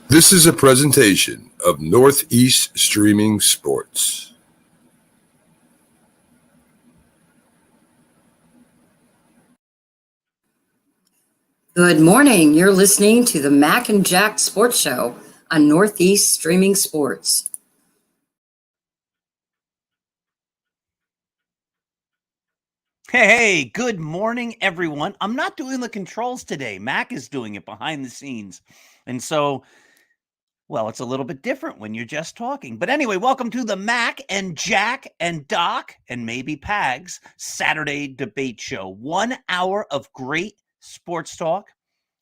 This is a presentation of Northeast Streaming Sports. Good morning. You're listening to the Mac and Jack Sports Show on Northeast Streaming Sports. Hey, good morning, everyone. I'm not doing the controls today. Mac is doing it behind the scenes. And so, well, it's a little bit different when you're just talking. But anyway, welcome to the Mac and Jack and Doc and maybe Pags Saturday debate show. 1 hour of great sports talk.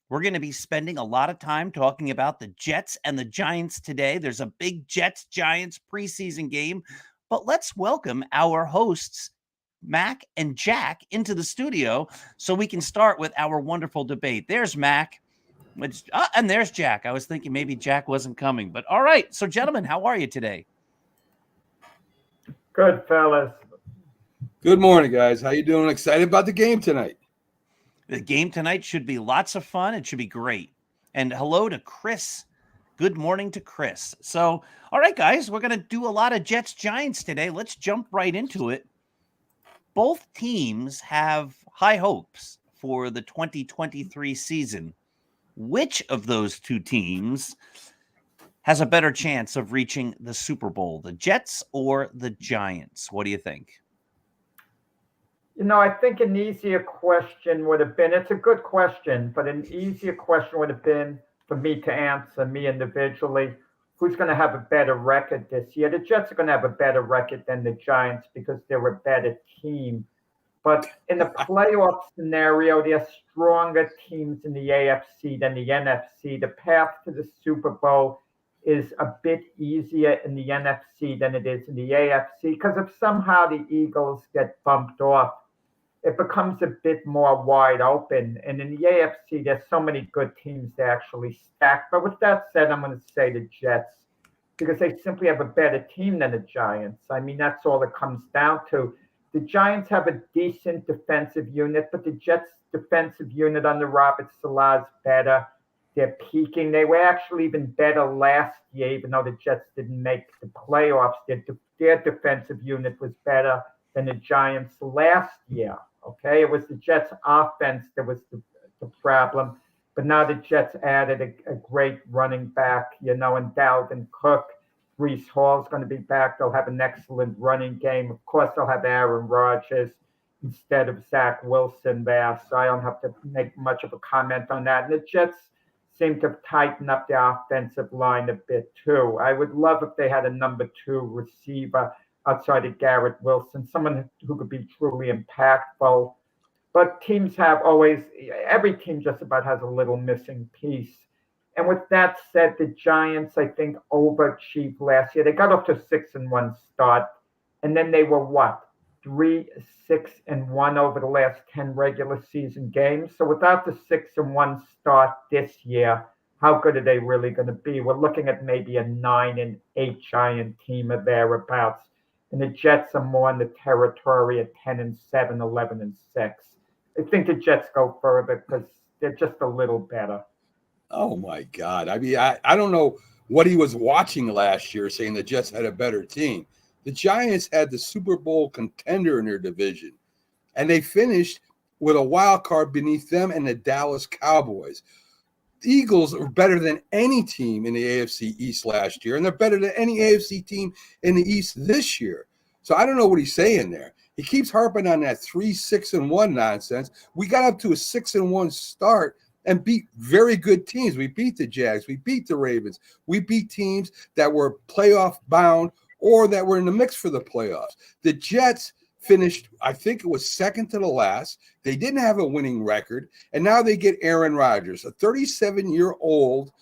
We're going to be spending a lot of time talking about the Jets and the Giants today. There's a big Jets-Giants preseason game. But let's welcome our hosts, Mac and Jack, into the studio so we can start with our wonderful debate. There's Mac. And there's Jack. I was thinking maybe Jack wasn't coming. But all right. So, gentlemen, how are you today? Good, fellas. Good morning, guys. How you doing? Excited about the game tonight? The game tonight should be lots of fun. It should be great. And hello to Chris. Good morning to Chris. So, all right, guys, we're going to do a lot of Jets-Giants today. Let's jump right into it. Both teams have high hopes for the 2023 season. Which of those two teams has a better chance of reaching the Super Bowl, the Jets or the Giants? What do you think? You know, I think an easier question would have been, it's a good question, but an easier question would have been for me to answer, me individually, who's going to have a better record this year? The Jets are going to have a better record than the Giants because they're a better team. But in the playoff scenario, there are stronger teams in the AFC than the NFC. The path to the Super Bowl is a bit easier in the NFC than it is in the AFC because if somehow the Eagles get bumped off, it becomes a bit more wide open. And in the AFC, there's so many good teams to actually stack. But with that said, I'm going to say the Jets because they simply have a better team than the Giants. I mean, that's all it comes down to. The Giants have a decent defensive unit, but the Jets' defensive unit under Robert Salah is better. They're peaking. They were actually even better last year, even though the Jets didn't make the playoffs. Their defensive unit was better than the Giants last year. Okay, it was the Jets' offense that was the problem. But now the Jets added a great running back, you know, and Dalvin Cook. Breece Hall's going to be back. They'll have an excellent running game. Of course, they'll have Aaron Rodgers instead of Zach Wilson there. So I don't have to make much of a comment on that. And the Jets seem to tighten up their offensive line a bit too. I would love if they had a number 2 receiver outside of Garrett Wilson, someone who could be truly impactful. But teams have always, every team just about has a little missing piece. And with that said, the Giants, I think, overachieved last year. They got off to a 6-1 start, and then they were what? 3-6-1 over the last 10 regular season games. So without the 6-1 start this year, how good are they really going to be? We're looking at maybe a 9-8 Giant team or thereabouts. And the Jets are more in the territory at 10-7, 11-6. I think the Jets go further because they're just a little better. Oh, my God. I mean, I don't know what he was watching last year saying the Jets had a better team. The Giants had the Super Bowl contender in their division, and they finished with a wild card beneath them and the Dallas Cowboys. The Eagles are better than any team in the AFC East last year, and they're better than any AFC team in the East this year. So I don't know what he's saying there. He keeps harping on that 3-6-1 nonsense. We got up to a 6-1 start and beat very good teams. We beat the Jags. We beat the Ravens. We beat teams that were playoff bound or that were in the mix for the playoffs. The Jets finished, I think it was second to the last. They didn't have a winning record. And now they get Aaron Rodgers, a 37-year-old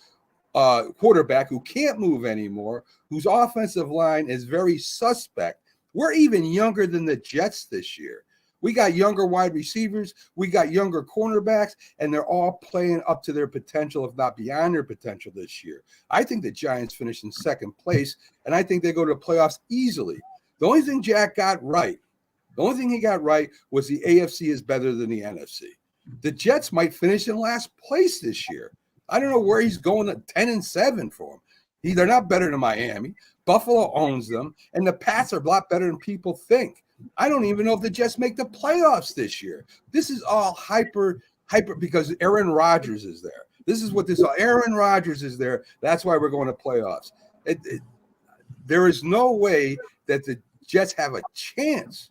quarterback who can't move anymore, whose offensive line is very suspect. We're even younger than the Jets this year. We got younger wide receivers. We got younger cornerbacks, and they're all playing up to their potential, if not beyond their potential this year. I think the Giants finish in second place, and I think they go to the playoffs easily. The only thing Jack got right, was the AFC is better than the NFC. The Jets might finish in last place this year. I don't know where he's going at 10-7 for them. They're not better than Miami. Buffalo owns them, and the Pats are a lot better than people think. I don't even know if the Jets make the playoffs this year. This is all hyper because Aaron Rodgers is there. This is what this – Aaron Rodgers is there. That's why we're going to playoffs. There is no way that the Jets have a chance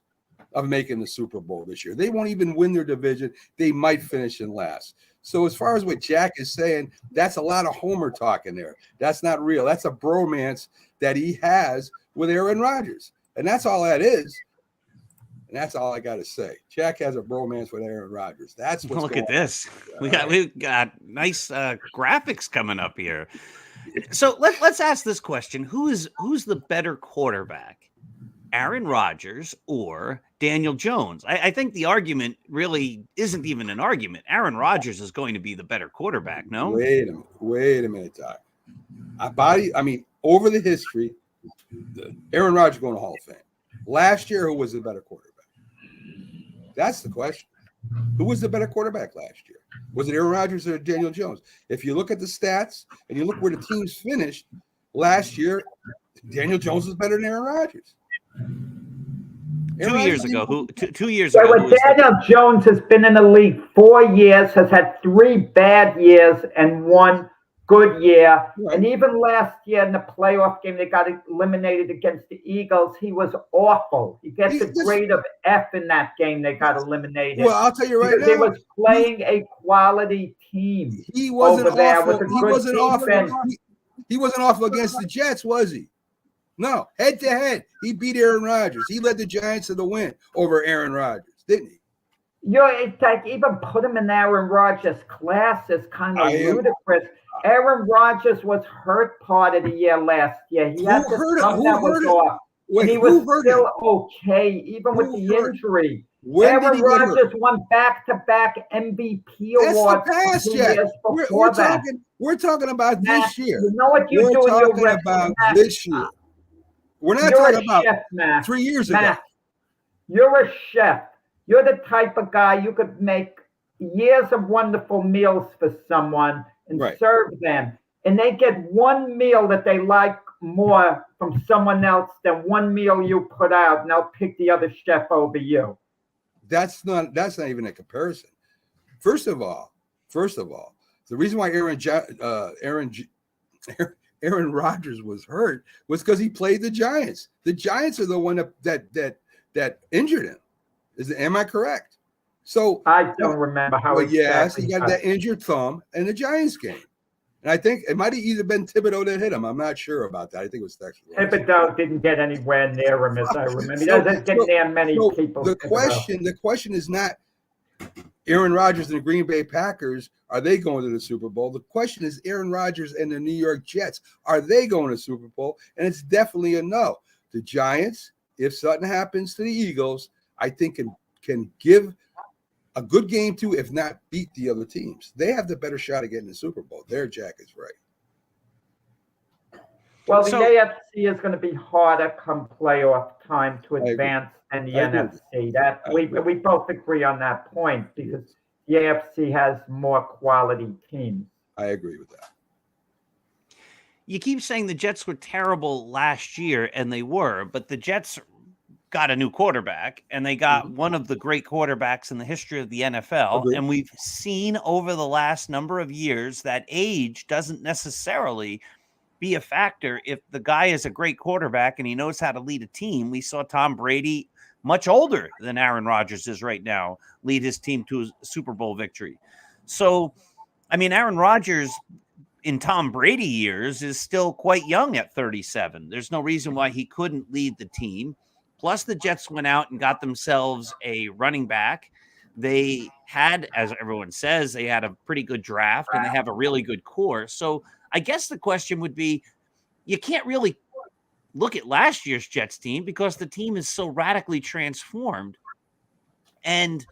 of making the Super Bowl this year. They won't even win their division. They might finish in last. So as far as what Jack is saying, that's a lot of homer talk in there. That's not real. That's a bromance that he has with Aaron Rodgers. And that's all that is. And that's all I got to say. Jack has a bromance with Aaron Rodgers. That's what's Look going at this. We got nice graphics coming up here. So let's ask this question: who's the better quarterback, Aaron Rodgers or Daniel Jones? I think the argument really isn't even an argument. Aaron Rodgers is going to be the better quarterback. No. Wait a minute, Doc. Over the history, Aaron Rodgers going to Hall of Fame. Last year, who was the better quarterback? That's the question. Who was the better quarterback last year? Was it Aaron Rodgers or Daniel Jones? If you look at the stats and you look where the teams finished last year, Daniel Jones was better than Aaron Rodgers. 2 years ago, 2 years So ago. Daniel Jones has been in the league 4 years, has had 3 bad years and 1 good year. Right. And even last year in the playoff game, they got eliminated against the Eagles. He was awful. He gets a grade of F in that game. They got eliminated. Well, I'll tell you right now. He was playing a quality team. He wasn't over there awful. with a He good wasn't awful. defense. He wasn't awful against the Jets, was he? No, head to head, he beat Aaron Rodgers. He led the Giants to the win over Aaron Rodgers, didn't he? It's like even put him in Aaron Rodgers' class is kind of ludicrous. Aaron Rodgers was hurt part of the year last year. He had this thumb that was off. Wait, he was still okay, even with the injury. Aaron Rodgers won back-to-back MVP awards. That's the past, Jack. We're talking about this year. You know what you're doing? We're talking about this year. We're not talking about chef, 3 years ago. You're a chef. You're the type of guy you could make years of wonderful meals for someone and serve them. And they get one meal that they like more from someone else than one meal you put out, and they'll pick the other chef over you. That's not even a comparison. First of all, the reason why Aaron Rodgers was hurt was because he played the Giants. The Giants are the one that injured him. Am I correct? So I don't remember how exactly. He got that injured thumb in the Giants game. And I think it might have either been Thibodeau that hit him. I'm not sure about that. I think it was Texas. Thibodeau didn't get anywhere near him, as I remember. He doesn't get near many people. The question is not Aaron Rodgers and the Green Bay Packers, are they going to the Super Bowl? The question is Aaron Rodgers and the New York Jets, are they going to the Super Bowl? And it's definitely a no. The Giants, if something happens to the Eagles, I think can give a good game to, if not beat the other teams. They have the better shot of getting the Super Bowl. Their Jack is right. Well, the AFC is going to be harder come playoff time to advance than the NFC. That we both agree on that point because the AFC has more quality teams. I agree with that. You keep saying the Jets were terrible last year, and they were, but the Jets got a new quarterback, and they got one of the great quarterbacks in the history of the NFL. Agreed. And we've seen over the last number of years that age doesn't necessarily be a factor if the guy is a great quarterback and he knows how to lead a team. We saw Tom Brady, much older than Aaron Rodgers is right now, lead his team to a Super Bowl victory. So, I mean, Aaron Rodgers in Tom Brady years is still quite young at 37. There's no reason why he couldn't lead the team. Plus, the Jets went out and got themselves a running back. They had, as everyone says, they had a pretty good draft and they have a really good core. So I guess the question would be, you can't really look at last year's Jets team because the team is so radically transformed. And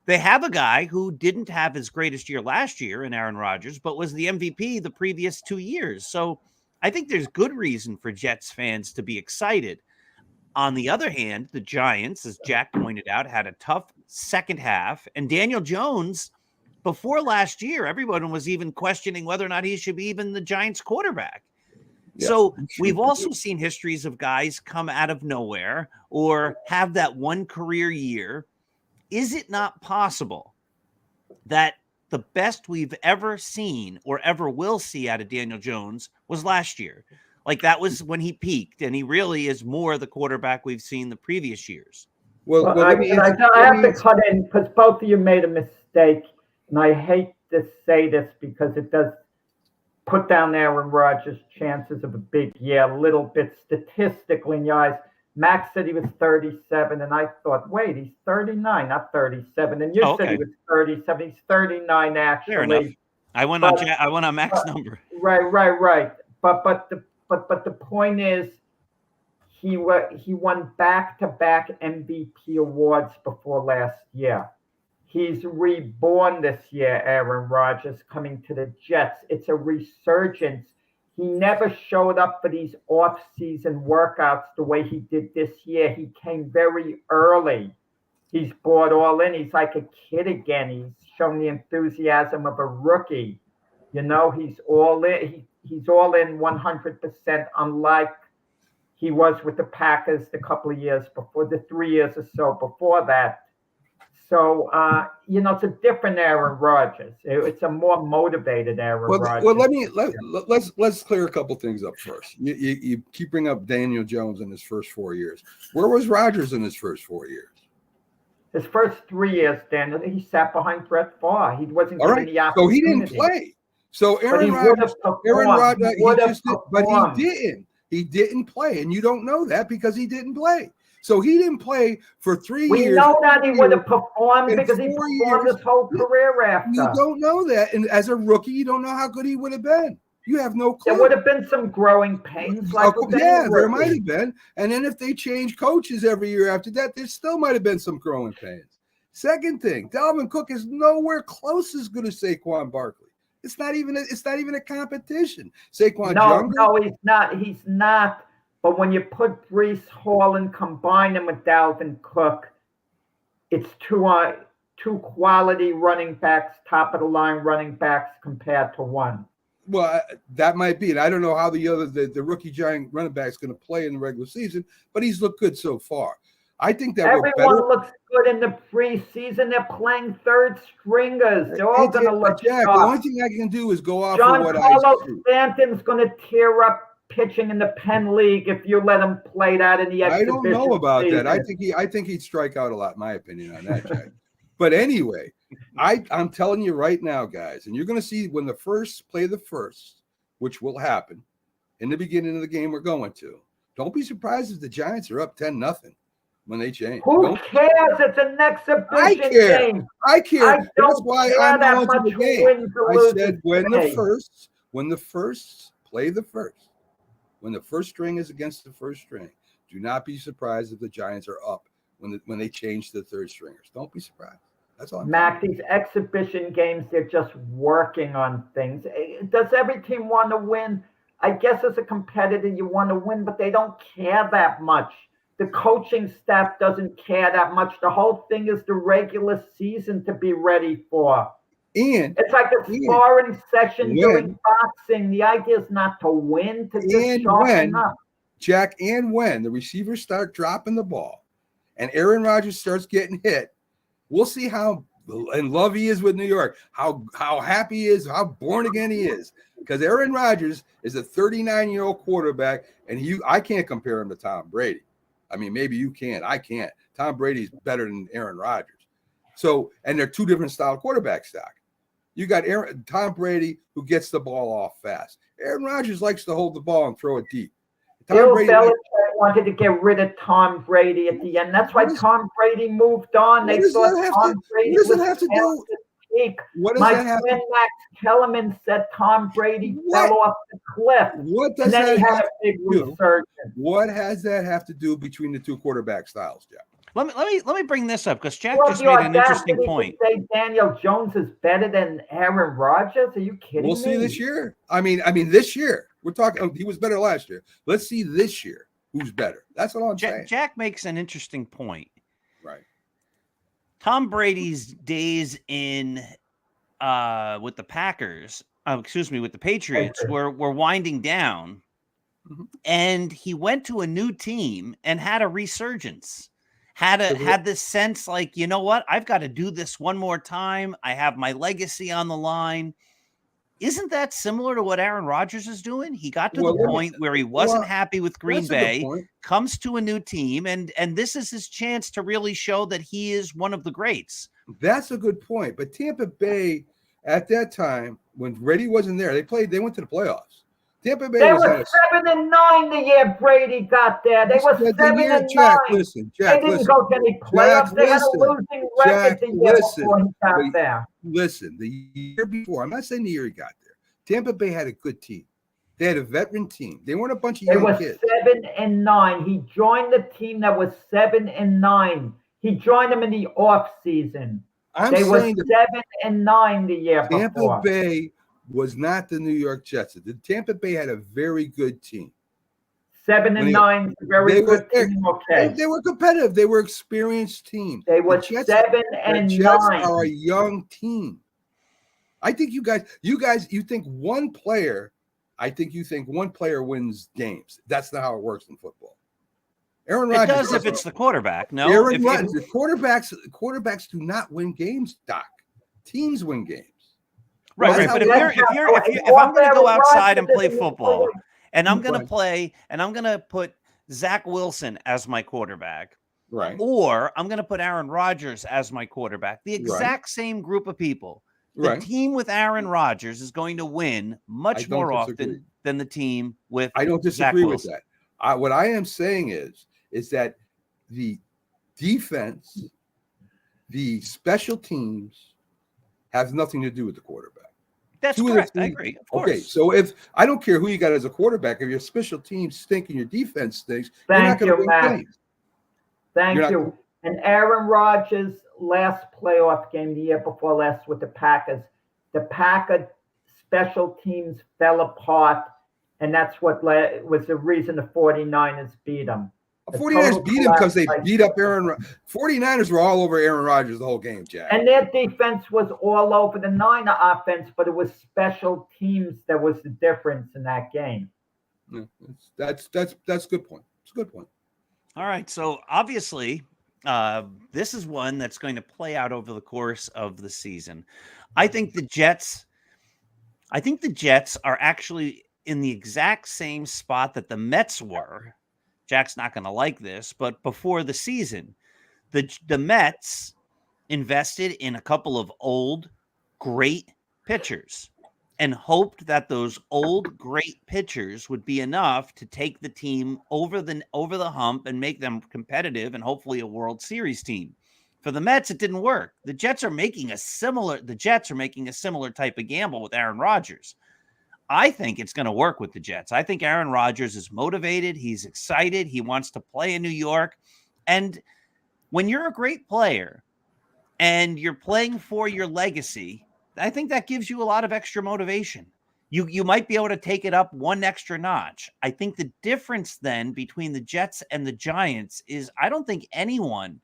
they have a guy who didn't have his greatest year last year in Aaron Rodgers, but was the MVP the previous 2 years. So I think there's good reason for Jets fans to be excited. On the other hand, the Giants, as Jack pointed out, had a tough second half, and Daniel Jones before last year, everyone was even questioning whether or not he should be even the Giants quarterback. Yeah, So we've also seen histories of guys come out of nowhere or have that one career year. Is it not possible that the best we've ever seen or ever will see out of Daniel Jones was last year? Like that was when he peaked, and he really is more the quarterback we've seen the previous years. Well, I have to cut in because both of you made a mistake, and I hate to say this because it does put down Aaron Rodgers' chances of a big year a little bit statistically in your eyes. Max said he was 37, and I thought, wait, he's 39, not 37. And you said he was 37. He's 39 actually. Fair enough. I went on Max's number. Right. But the point is, he won back-to-back MVP awards before last year. He's reborn this year, Aaron Rodgers, coming to the Jets. It's a resurgence. He never showed up for these off-season workouts the way he did this year. He came very early. He's bought all in. He's like a kid again. He's shown the enthusiasm of a rookie. You know, he's all in. He's all in 100%, unlike he was with the Packers the couple of years before, the 3 years or so before that. So, it's a different Aaron Rodgers. It's a more motivated Aaron Rodgers. Well, let's clear a couple things up first. You keep bringing up Daniel Jones in his first 4 years. Where was Rodgers in his first 4 years? His first 3 years, Daniel, he sat behind Brett Favre. He wasn't all given right. the opportunity. So he didn't play. So Aaron Rodgers, he didn't. He didn't play, and you don't know that because he didn't play. So he didn't play for 3 years. We know that he would have performed because he performed his whole career after. You don't know that. And as a rookie, you don't know how good he would have been. You have no clue. There would have been some growing pains. There might have been. And then if they change coaches every year after that, there still might have been some growing pains. Second thing, Dalvin Cook is nowhere close as good as Saquon Barkley. It's not even a competition. Saquon's younger. No, he's not. But when you put Breece Hall and combine him with Dalvin Cook, it's two quality running backs, top of the line running backs compared to one. Well, that might be, and I don't know how the rookie giant running back is going to play in the regular season, but he's looked good so far. I think that everyone looks good in the preseason. They're playing third stringers. They're all going to look Jack, sharp. the only thing I can do is go off John of what Carlos I see. Stanton's going to tear up pitching in the Penn League if you let him play that in the exhibition. I don't know about season. that. I think he'd strike out a lot, in my opinion, on that, Jack. But anyway, I'm telling you right now, guys, and you're going to see when the first play the first, which will happen in the beginning of the game we're going to. Don't be surprised if the Giants are up 10-0 when they change. Who cares? It's an exhibition game. I care. That's why I'm that going to the game. I said when the first play the first. When the first string is against the first string, do not be surprised if the Giants are up when they change to the third stringers. Don't be surprised. That's all. Mac, these exhibition games, they're just working on things. Does every team want to win? I guess as a competitor, you want to win, but they don't care that much. The coaching staff doesn't care that much. The whole thing is the regular season to be ready for. And it's like a sparring session during boxing. The idea is not to win, to just sharpen up. Jack, and when the receivers start dropping the ball and Aaron Rodgers starts getting hit, we'll see how in love he is with New York, how happy he is, how born again he is. Because Aaron Rodgers is a 39-year-old quarterback, and I can't compare him to Tom Brady. I mean, maybe you can. I can't. Tom Brady's better than Aaron Rodgers. So, and they're two different style quarterback stock. You got Tom Brady, who gets the ball off fast. Aaron Rodgers likes to hold the ball and throw it deep. Bill Belichick wanted to get rid of Tom Brady at the end. That's why Tom Brady moved on. They thought Tom Brady was have to do? Peak. My friend Max Kellerman said Tom Brady fell off the cliff. What does and then that he had have a big to do? resurgence. What has that have to do between the two quarterback styles, Jeff? Let me bring this up because Jack just made an interesting point. Say Daniel Jones is better than Aaron Rodgers? Are you kidding me? We'll see this year. I mean, this year. We're talking. He was better last year. Let's see this year who's better. That's what I'm saying. Jack makes an interesting point. Right. Tom Brady's days in with the Packers, with the Patriots, were winding down, and he went to a new team and had a resurgence. Had this sense like, you know what, I've got to do this one more time. I have my legacy on the line. Isn't that similar to what Aaron Rodgers is doing? He got to the point where he wasn't happy with Green Bay, comes to a new team, and this is his chance to really show that he is one of the greats. That's a good point. But Tampa Bay, at that time, when Brady wasn't there, they went to the playoffs. Tampa Bay were 7-9 the year Brady got there. They were 7-9. Jack, listen. They didn't go to any playoffs. They had a losing record the year before he got there. Listen, the year before, I'm not saying the year he got there, Tampa Bay had a good team. They had a veteran team. They weren't a bunch of young kids. They were 7-9. He joined the team that was 7-9. He joined them in the off season. They were 7-9 the year before. Tampa Bay was not the New York Jets. The Tampa Bay had a very good team. 7-9, very good team. Okay, they were competitive. They were experienced team. They were 7-9. The Jets are a young team. I think you think one player. I think you think one player wins games. That's not how it works in football. Aaron Rodgers. It does if it's the quarterback. No, Aaron Rodgers. The quarterbacks do not win games, Doc. Teams win games. Right. But if I'm going to go outside and play football, and I'm going to put Zach Wilson as my quarterback, right? Or I'm going to put Aaron Rodgers as my quarterback, the exact same group of people. The team with Aaron Rodgers is going to win much more often than the team with. I don't disagree with that. What I am saying is that the defense, the special teams, has nothing to do with the quarterback. That's correct. I agree. Of course. Okay, so if I don't care who you got as a quarterback, if your special teams stink and your defense stinks, Thank you, Matt. Thank you. And Aaron Rodgers' last playoff game, the year before last with the Packers, the Packer special teams fell apart, and that's what was the reason the 49ers beat them. The 49ers beat him because they beat up Aaron. 49ers were all over Aaron Rodgers the whole game, Jack. And their defense was all over the Niner offense, but it was special teams that was the difference in that game. Yeah, that's a good point. It's a good point. All right. So obviously, this is one that's going to play out over the course of the season. I think the Jets are actually in the exact same spot that the Mets were. Jack's not going to like this, but before the season, the Mets invested in a couple of old, great pitchers and hoped that those old, great pitchers would be enough to take the team over the hump and make them competitive and hopefully a World Series team. For the Mets, it didn't work. The Jets are making a similar type of gamble with Aaron Rodgers. I think it's going to work with the Jets. I think Aaron Rodgers is motivated. He's excited. He wants to play in New York. And when you're a great player and you're playing for your legacy, I think that gives you a lot of extra motivation. You might be able to take it up one extra notch. I think the difference then between the Jets and the Giants is I don't think anyone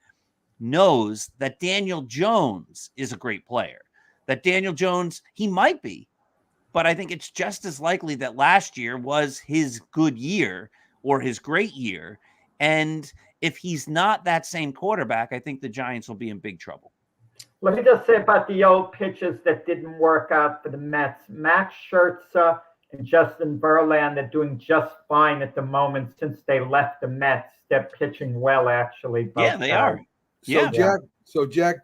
knows that Daniel Jones is a great player. That Daniel Jones, he might be. But I think it's just as likely that last year was his good year or his great year. And if he's not that same quarterback, I think the Giants will be in big trouble. Let me just say about the old pitchers that didn't work out for the Mets. Max Scherzer and Justin Verlander, they're doing just fine at the moment since they left the Mets. They're pitching well, actually. Yeah, they are. Jack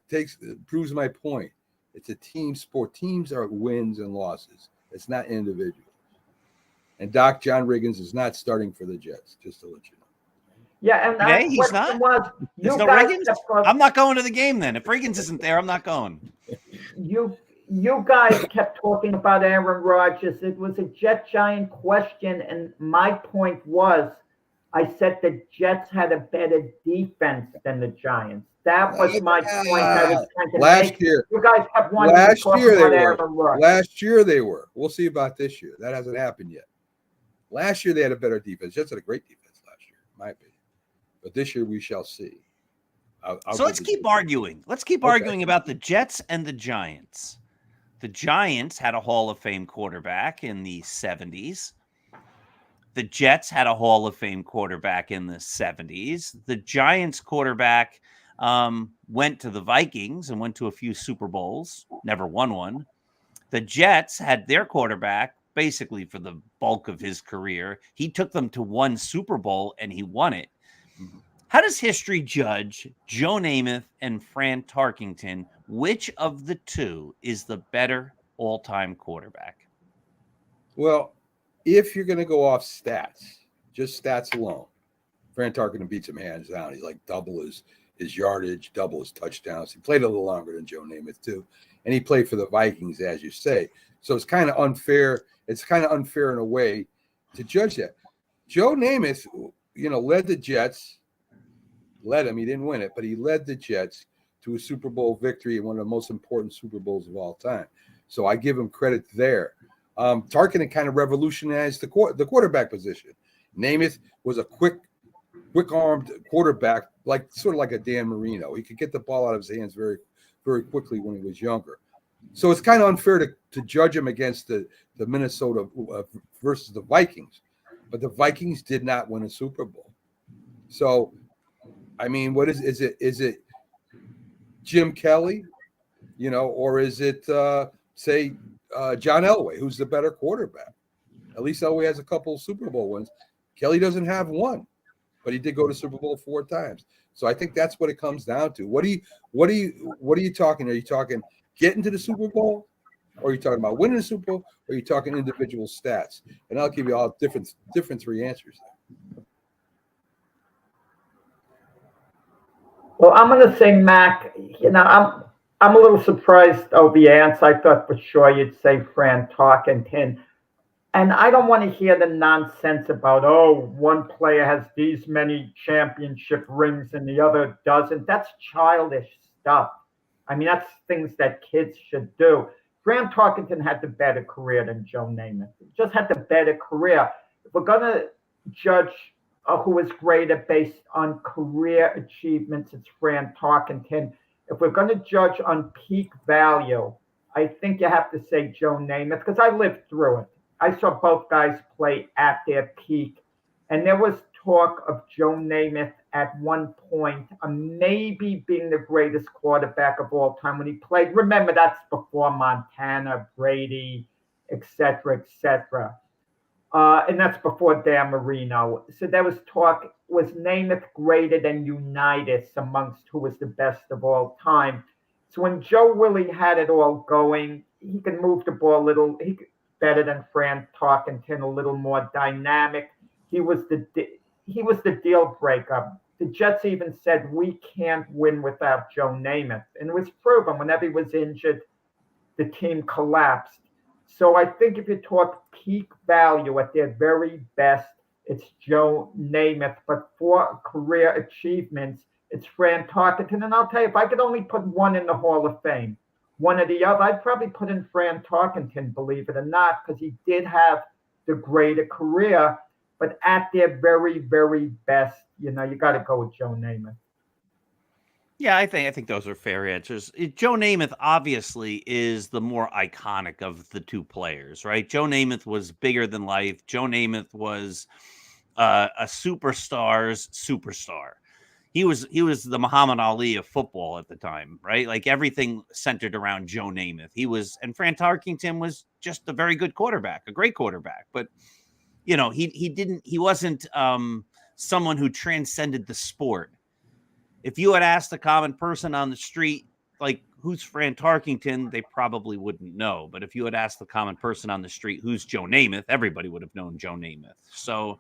proves my point. It's a team sport. Teams are wins and losses. It's not individuals. And John Riggins is not starting for the Jets, just to let you know. Yeah, and he's not. There's no Riggins? I'm not going to the game then. If Riggins isn't there, I'm not going. You guys kept talking about Aaron Rodgers. It was a Jet-Giant question, and my point was, I said the Jets had a better defense than the Giants. That was my point. I was trying to last year. You guys kept wanting to talk about Aaron Rodgers. Last year they were. We'll see about this year. That hasn't happened yet. Last year they had a better defense. Jets had a great defense last year, in my opinion. But this year we shall see. So let's keep arguing. Let's keep arguing about the Jets and the Giants. The Giants had a Hall of Fame quarterback in the 70s. The Jets had a Hall of Fame quarterback in the 70s. The Giants quarterback went to the Vikings and went to a few Super Bowls, never won one. The Jets had their quarterback basically for the bulk of his career. He took them to one Super Bowl and he won it. How does history judge Joe Namath and Fran Tarkenton? Which of the two is the better all-time quarterback? Well, if you're going to go off stats, just stats alone, Fran Tarkenton beats him hands down. He's like double his yardage, double his touchdowns. He played a little longer than Joe Namath too, and he played for the Vikings, as you say. So it's kind of unfair. It's kind of unfair in a way to judge that. Joe Namath, led the Jets. Led him. He didn't win it, but he led the Jets to a Super Bowl victory in one of the most important Super Bowls of all time. So I give him credit there. Tarkenton kind of revolutionized the quarterback position. Namath was a quick-armed quarterback, sort of like a Dan Marino. He could get the ball out of his hands very, very quickly when he was younger. So it's kind of unfair to judge him against the Minnesota versus the Vikings. But the Vikings did not win a Super Bowl. So, I mean, what is it? Is it Jim Kelly, or is it, say, John Elway, who's the better quarterback? At least Elway has a couple of Super Bowl wins. Kelly doesn't have one, but he did go to Super Bowl 4 times. So I think that's what it comes down to. What are you talking? Are you talking getting to the Super Bowl, or are you talking about winning the Super Bowl, or are you talking individual stats? And I'll give you all different 3 answers. Well, I'm going to say, Mac, I'm a little surprised of the answer. I thought for sure you'd say Fran Tarkenton. And I don't want to hear the nonsense about, one player has these many championship rings and the other doesn't. That's childish stuff. I mean, that's things that kids should do. Fran Tarkenton had the better career than Joe Namath. Just had the better career. If we're going to judge who is greater based on career achievements, it's Fran Tarkenton. If we're going to judge on peak value, I think you have to say Joe Namath, because I lived through it. I saw both guys play at their peak, and there was talk of Joe Namath at one point maybe being the greatest quarterback of all time when he played. Remember, that's before Montana, Brady, et cetera, and that's before Dan Marino. So there was talk, was Namath greater than Unitas amongst who was the best of all time? So when Joe Willie had it all going, he could move the ball a little better than Fran Tarkenton, a little more dynamic. He was the deal breaker. The Jets even said, we can't win without Joe Namath. And it was proven. Whenever he was injured, the team collapsed. So I think if you talk peak value at their very best, it's Joe Namath. But for career achievements, it's Fran Tarkenton. And I'll tell you, if I could only put one in the Hall of Fame, one or the other, I'd probably put in Fran Tarkenton, believe it or not, because he did have the greater career. But at their very, very best, you got to go with Joe Namath. Yeah, I think those are fair answers. Joe Namath obviously is the more iconic of the two players, right? Joe Namath was bigger than life. Joe Namath was a superstar's superstar. He was the Muhammad Ali of football at the time, right? Like everything centered around Joe Namath. And Fran Tarkenton was just a very good quarterback, a great quarterback, but he wasn't someone who transcended the sport. If you had asked a common person on the street, like, who's Fran Tarkenton, they probably wouldn't know. But if you had asked the common person on the street, who's Joe Namath, everybody would have known Joe Namath. So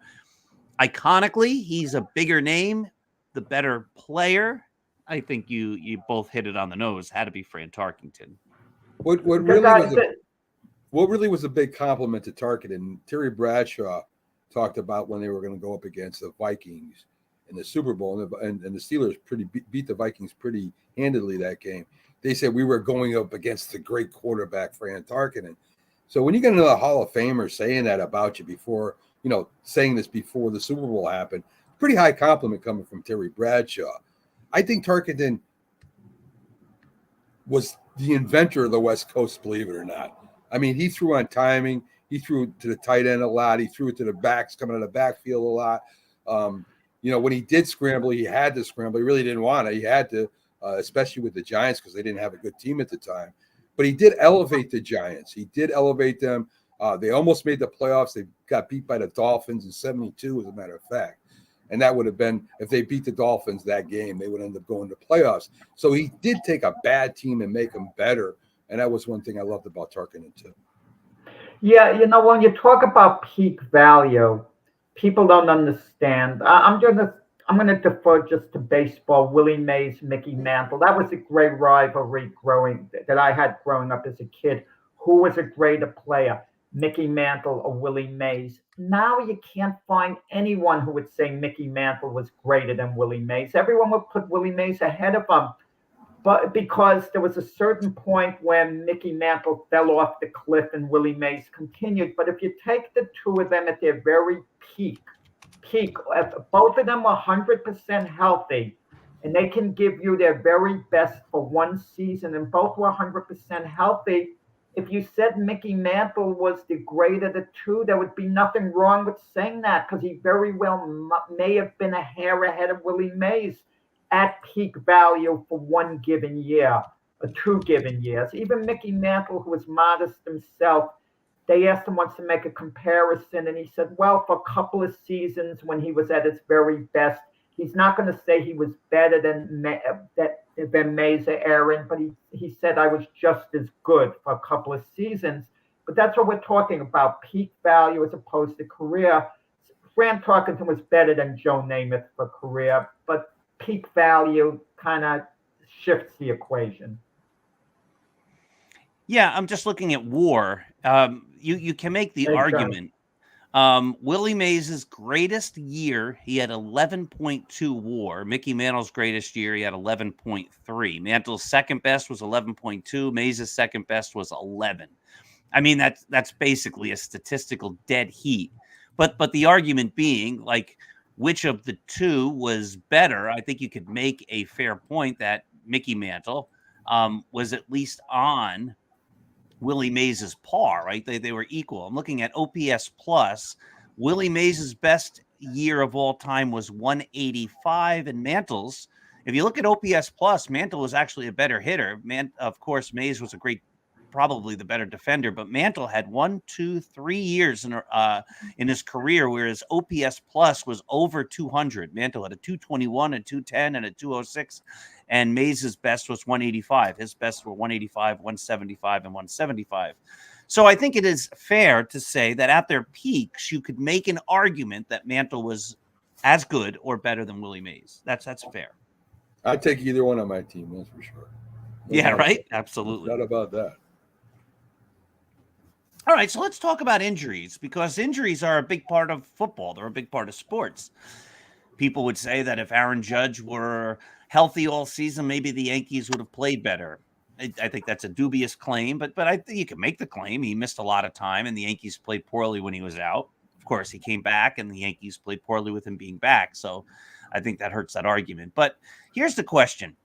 iconically, he's a bigger name, the better player. I think you both hit it on the nose. Had to be Fran Tarkenton. What really was a big compliment to Tarkenton, Terry Bradshaw talked about when they were going to go up against the Vikings in the Super Bowl, and the Steelers beat the Vikings pretty handily that game. They said we were going up against the great quarterback Fran Tarkenton. So when you get another Hall of Famer saying that about you before, saying this before the Super Bowl happened, pretty high compliment coming from Terry Bradshaw. I think Tarkenton was the inventor of the West Coast, believe it or not. I mean, he threw on timing. He threw to the tight end a lot. He threw it to the backs coming out of the backfield a lot. When he did scramble, he had to scramble. He really didn't want to. He had to, especially with the Giants because they didn't have a good team at the time. But he did elevate the Giants. He did elevate them. They almost made the playoffs. They got beat by the Dolphins in 72, as a matter of fact. And that would have been, if they beat the Dolphins that game, they would end up going to playoffs. So he did take a bad team and make them better. And that was one thing I loved about Tarkinen too. Yeah, when you talk about peak value, people don't understand. I'm going to defer just to baseball. Willie Mays, Mickey Mantle. That was a great rivalry that I had growing up as a kid. Who was a greater player, Mickey Mantle or Willie Mays? Now you can't find anyone who would say Mickey Mantle was greater than Willie Mays. Everyone would put Willie Mays ahead of him. But because there was a certain point when Mickey Mantle fell off the cliff and Willie Mays continued. But if you take the two of them at their very peak, if both of them were 100% healthy, and they can give you their very best for one season, and both were 100% healthy, if you said Mickey Mantle was the greater of the two, there would be nothing wrong with saying that, because he very well may have been a hair ahead of Willie Mays at peak value for one given year or 2 given years. Even Mickey Mantle, who was modest himself, they asked him once to make a comparison, and he said, well, for a couple of seasons when he was at his very best, he's not going to say he was better than Mays or Aaron, but he said, I was just as good for a couple of seasons. But that's what we're talking about, peak value as opposed to career. Fran Tarkenton was better than Joe Namath for career, but peak value kind of shifts the equation. Yeah, I'm just looking at WAR. You can make the argument. Willie Mays' greatest year, he had 11.2 WAR. Mickey Mantle's greatest year, he had 11.3. Mantle's second best was 11.2. Mays' second best was 11. I mean, that's basically a statistical dead heat. But the argument being, like, which of the two was better? I think you could make a fair point that Mickey Mantle was at least on Willie Mays' par, right? They were equal. I'm looking at OPS plus. Willie Mays' best year of all time was 185, and Mantle's, if you look at OPS plus, Mantle was actually a better hitter. Of course, Mays was probably the better defender, but Mantle had 1, 2, 3 years in his career where his OPS plus was over 200. Mantle had a 221, a 210, and a 206, and Mays' best was 185. His best were 185, 175, and 175. So I think it is fair to say that at their peaks, you could make an argument that Mantle was as good or better than Willie Mays. That's fair. I'd take either one on my team, that's for sure. Yeah, right? Absolutely. Not about that. All right, so let's talk about injuries, because injuries are a big part of football. They're a big part of sports. People would say that if Aaron Judge were healthy all season, maybe the Yankees would have played better. I think that's a dubious claim, but I think you can make the claim. He missed a lot of time, and the Yankees played poorly when he was out. Of course, he came back, and the Yankees played poorly with him being back. So I think that hurts that argument. But here's the question.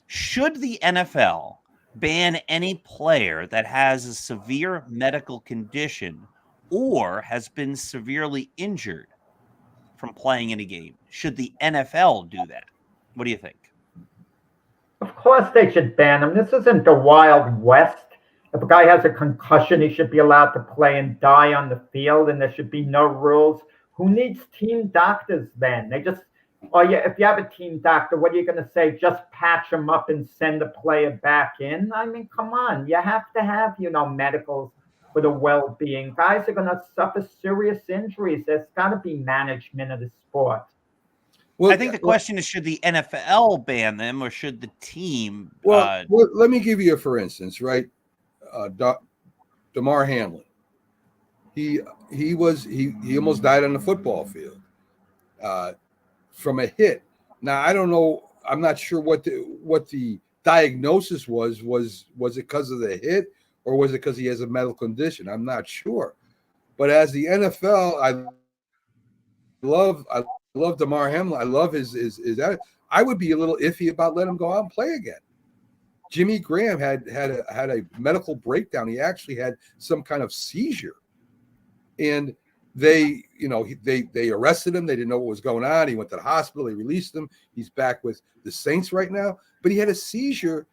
Should the NFL ban any player that has a severe medical condition or has been severely injured from playing in a game? Should the NFL do that? What do you think? Of course they should ban him. This isn't the Wild West. If a guy has a concussion, he should be allowed to play and die on the field, and there should be no rules. Who needs team doctors then? If you have a team doctor, what are you going to say? Just patch him up and send the player back in? I mean, come on. You have to have, medicals for the well-being. Guys are going to suffer serious injuries. There's got to be management of the sport. Well, I think the question is, should the NFL ban them or should the team? Well, let me give you a for instance, right? Damar Hamlin. He almost died on the football field from a hit. Now, I don't know. I'm not sure what the diagnosis was. Was it because of the hit, or was it because he has a medical condition? I'm not sure. But as the NFL, I love Damar Hamlin. I love his I would be a little iffy about letting him go out and play again. Jimmy Graham had a medical breakdown. He actually had some kind of seizure, and they arrested him. They didn't know what was going on. He went to the hospital. They released him. He's back with the Saints right now. But he had a seizure.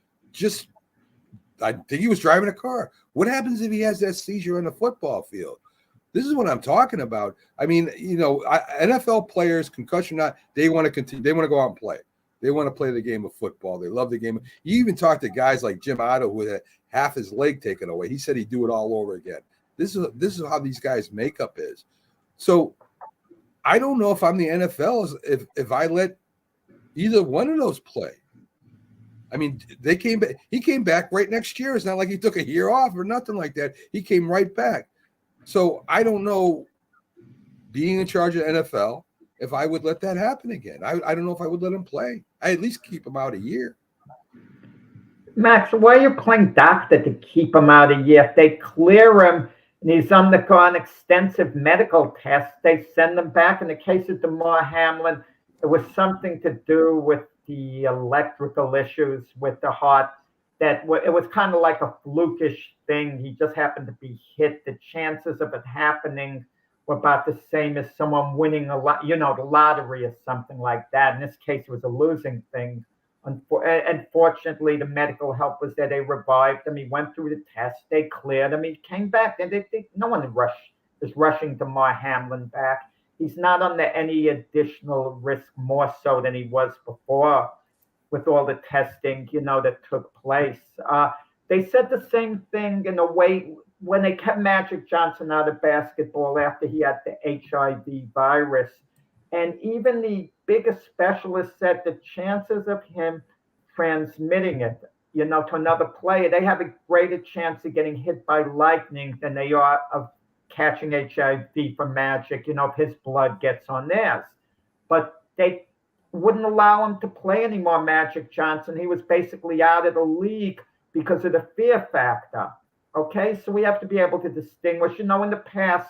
I think he was driving a car. What happens if he has that seizure on the football field? This is what I'm talking about. I mean, NFL players, concussion or not, they want to continue. They want to go out and play. They want to play the game of football. They love the game. You even talk to guys like Jim Otto, who had half his leg taken away. He said he'd do it all over again. This is how these guys' makeup is. So I don't know if I'm the NFL if I let either one of those play. I mean, he came back right next year. It's not like he took a year off or nothing like that. He came right back. So I don't know, being in charge of NFL, if I would let that happen again. I don't know if I would let him play. I at least keep him out a year. Max, why are you playing doctor to keep him out a year? If they clear him and he's undergone extensive medical tests, they send him back. In the case of DeMar Hamlin, it was something to do with the electrical issues with the heart. That it was kind of like a flukish thing. He just happened to be hit. The chances of it happening were about the same as someone winning the lottery or something like that. In this case, it was a losing thing. Unfortunately, the medical help was there. They revived him. He went through the test. They cleared him. He came back. And no one is rushing DeMar Hamlin back. He's not under any additional risk, more so than he was before with all the testing, that took place. They said the same thing in a way when they kept Magic Johnson out of basketball after he had the HIV virus. And even the biggest specialist said the chances of him transmitting it, to another player, they have a greater chance of getting hit by lightning than they are of catching HIV from Magic, if his blood gets on theirs. But they wouldn't allow him to play anymore, Magic Johnson. He was basically out of the league because of the fear factor. Okay, so we have to be able to distinguish. In the past,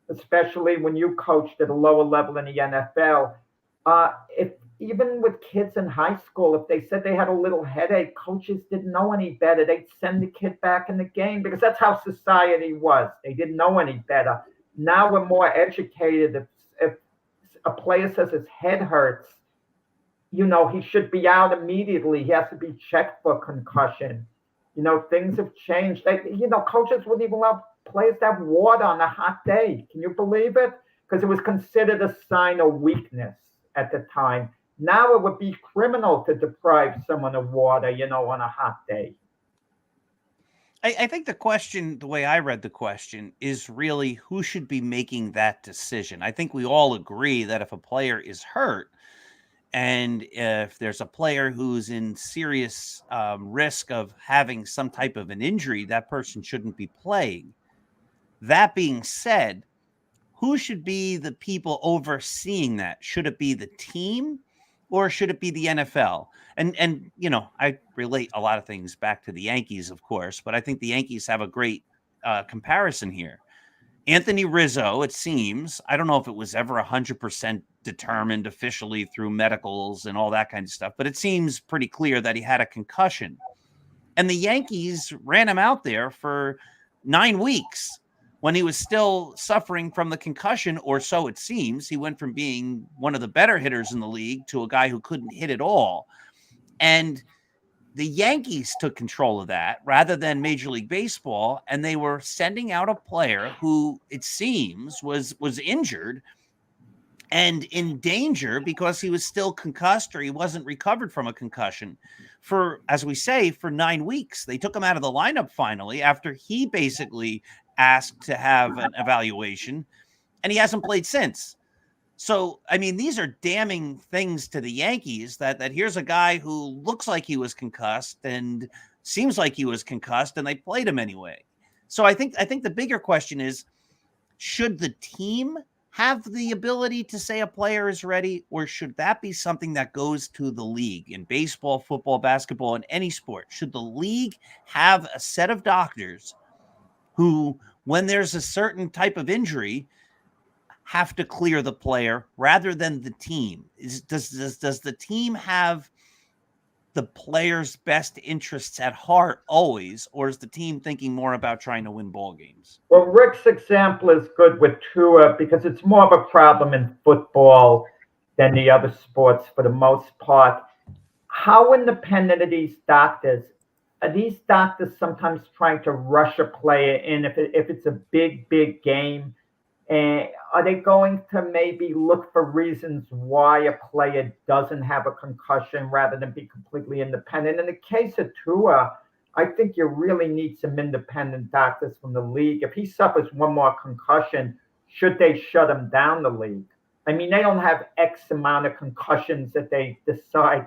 especially when you coached at a lower level in the NFL, if even with kids in high school, if they said they had a little headache, coaches didn't know any better. They'd send the kid back in the game because that's how society was. They didn't know any better. Now we're more educated. If a player says his head hurts, he should be out immediately. He has to be checked for concussion. Things have changed. Coaches wouldn't even allow players to have water on a hot day. Can you believe it? Because it was considered a sign of weakness at the time. Now it would be criminal to deprive someone of water, on a hot day. I think the question, the way I read the question, is really who should be making that decision. I think we all agree that if a player is hurt, and if there's a player who's in serious risk of having some type of an injury, that person shouldn't be playing. That being said, who should be the people overseeing that? Should it be the team or should it be the NFL? And I relate a lot of things back to the Yankees, of course, but I think the Yankees have a great comparison here. Anthony Rizzo, it seems, I don't know if it was ever 100% determined officially through medicals and all that kind of stuff, but it seems pretty clear that he had a concussion. And the Yankees ran him out there for 9 weeks when he was still suffering from the concussion, or so it seems. He went from being one of the better hitters in the league to a guy who couldn't hit at all. And the Yankees took control of that rather than Major League Baseball, and they were sending out a player who, it seems, was injured and in danger because he was still concussed or he wasn't recovered from a concussion for, as we say, for 9 weeks. They took him out of the lineup finally after he basically asked to have an evaluation, and he hasn't played since. So, I mean, these are damning things to the Yankees that here's a guy who looks like he was concussed and seems like he was concussed, and they played him anyway. So I think the bigger question is, should the team have the ability to say a player is ready, or should that be something that goes to the league in baseball, football, basketball, and any sport? Should the league have a set of doctors who, when there's a certain type of injury, have to clear the player rather than the team? Does the team have the player's best interests at heart always, or is the team thinking more about trying to win ball games? Well, Rick's example is good with Tua because it's more of a problem in football than the other sports for the most part. How independent are these doctors? Are these doctors sometimes trying to rush a player in if it's a big game? And are they going to maybe look for reasons why a player doesn't have a concussion rather than be completely independent? In the case of Tua, I think you really need some independent doctors from the league. If he suffers one more concussion, should they shut him down the league? I mean, they don't have X amount of concussions that they decide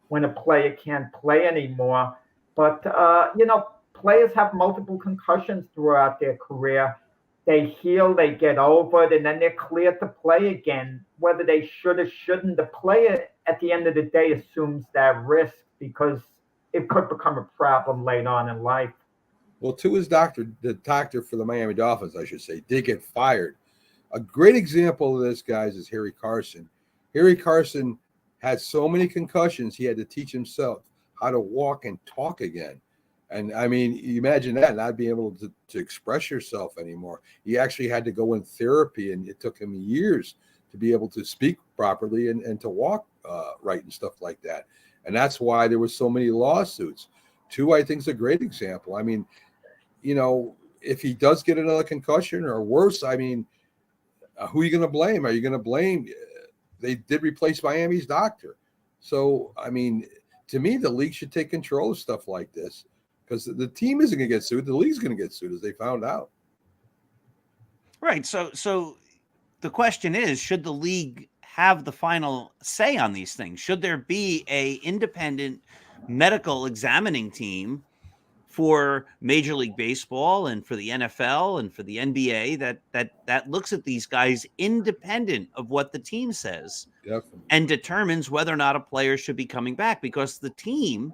when a player can't play anymore. But, players have multiple concussions throughout their career. They heal, they get over it, and then they're cleared to play again. Whether they should or shouldn't, the player at the end of the day assumes that risk because it could become a problem later on in life. Well, Tua's doctor, the doctor for the Miami Dolphins, I should say, did get fired. A great example of this, guys, is Harry Carson. Harry Carson had so many concussions, he had to teach himself how to walk and talk again. And I mean, you imagine that, not being able to express yourself anymore. He actually had to go in therapy, and it took him years to be able to speak properly and to walk right and stuff like that. And that's why there was so many lawsuits. Tua, I think, is a great example. I mean, if he does get another concussion or worse, I mean, who are you going to blame? Are you going to blame? They did replace Miami's doctor. So, I mean, to me, the league should take control of stuff like this because the team isn't going to get sued. The league's going to get sued, as they found out. Right. So the question is, should the league have the final say on these things? Should there be a independent medical examining team for Major League Baseball and for the NFL and for the NBA that looks at these guys independent of what the team says? Definitely. And determines whether or not a player should be coming back? Because the team,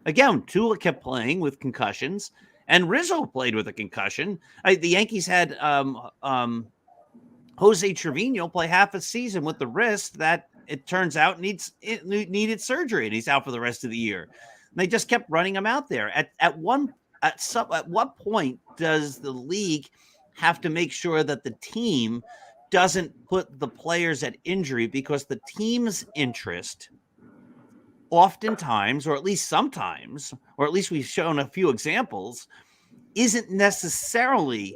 again, Tua kept playing with concussions, and Rizzo played with a concussion. The Yankees had Jose Trevino play half a season with the wrist that it turns out needed surgery, and he's out for the rest of the year. And they just kept running him out there. At what point does the league have to make sure that the team doesn't put the players at injury, because the team's interest oftentimes, or at least sometimes, or at least we've shown a few examples, isn't necessarily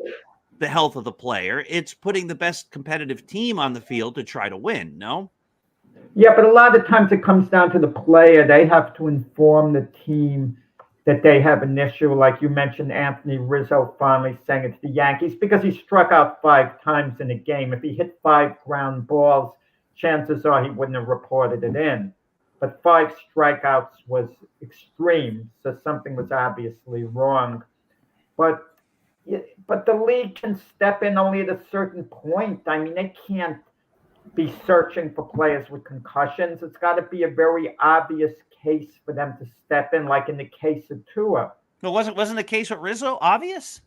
the health of the player. It's putting the best competitive team on the field to try to win, no? Yeah, but a lot of times it comes down to the player. They have to inform the team that they have an issue. Like you mentioned, Anthony Rizzo finally saying it to the Yankees because he struck out 5 times in a game. If he hit 5 ground balls, chances are he wouldn't have reported it in. But 5 strikeouts was extreme, so something was obviously wrong. But the league can step in only at a certain point. I mean, they can't be searching for players with concussions. It's got to be a very obvious case for them to step in, like in the case of Tua. No, wasn't the case with Rizzo obvious?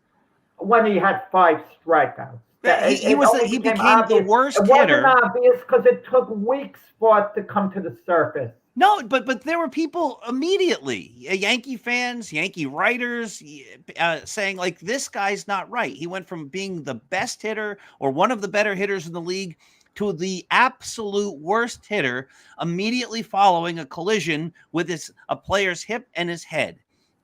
When he had 5 strikeouts. He became the worst hitter. It wasn't obvious because it took weeks for it to come to the surface. No, but there were people immediately, Yankee fans, Yankee writers, saying, like, this guy's not right. He went from being the best hitter or one of the better hitters in the league to the absolute worst hitter immediately following a collision with a player's hip and his head.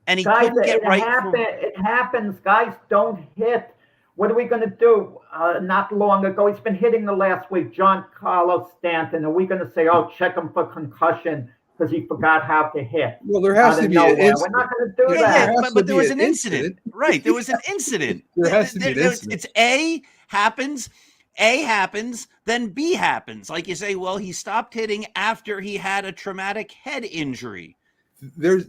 And he couldn't get right. It happens. Guys don't hit. What are we going to do? Not long ago, he's been hitting the last week, Giancarlo Stanton. Are we going to say, oh, check him for concussion because he forgot how to hit? Well, there has to be an incident. We're not going to do that. Yeah, but there was an incident. Right. There was an incident. There has to be an incident. It's A happens, then B happens. Like you say, well, he stopped hitting after he had a traumatic head injury. There's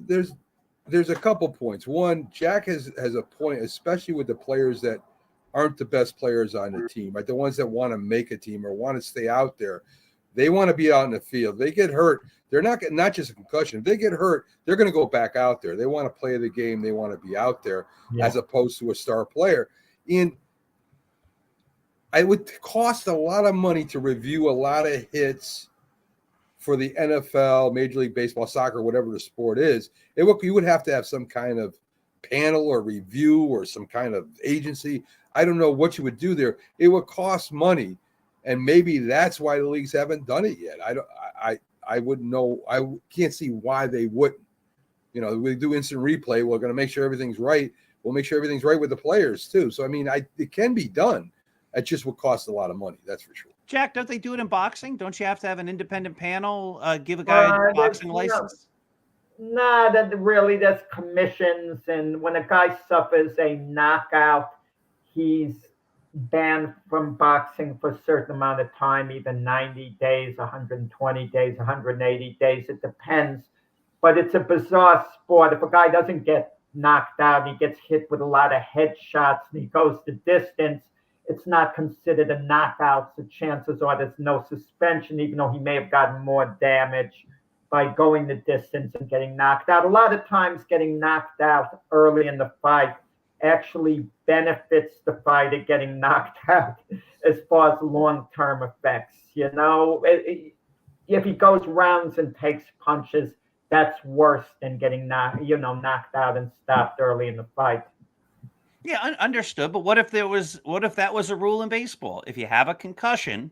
a couple points. One, Jack has a point, especially with the players that aren't the best players on the team, right? The ones that want to make a team or want to stay out there. They want to be out in the field. They get hurt. They're not just a concussion. If they get hurt, they're going to go back out there. They want to play the game. They want to be out there as opposed to a star player. And it would cost a lot of money to review a lot of hits for the NFL, Major League Baseball, soccer, whatever the sport is, you would have to have some kind of panel or review or some kind of agency. I don't know what you would do there. It would cost money, and maybe that's why the leagues haven't done it yet. I wouldn't know. I can't see why they wouldn't. We do instant replay. We're going to make sure everything's right. We'll make sure everything's right with the players too. So it can be done. It just would cost a lot of money. That's for sure. Jack, don't they do it in boxing? Don't you have to have an independent panel give a guy a boxing license? No, that's commissions. And when a guy suffers a knockout, he's banned from boxing for a certain amount of time, either 90 days, 120 days, 180 days. It depends. But it's a bizarre sport. If a guy doesn't get knocked out, he gets hit with a lot of headshots and he goes the distance, it's not considered a knockout. So chances are there's no suspension, even though he may have gotten more damage by going the distance and getting knocked out. A lot of times getting knocked out early in the fight actually benefits the fighter getting knocked out as far as long-term effects. If he goes rounds and takes punches, that's worse than getting knocked out and stopped early in the fight. Yeah, understood. But what if that was a rule in baseball? If you have a concussion,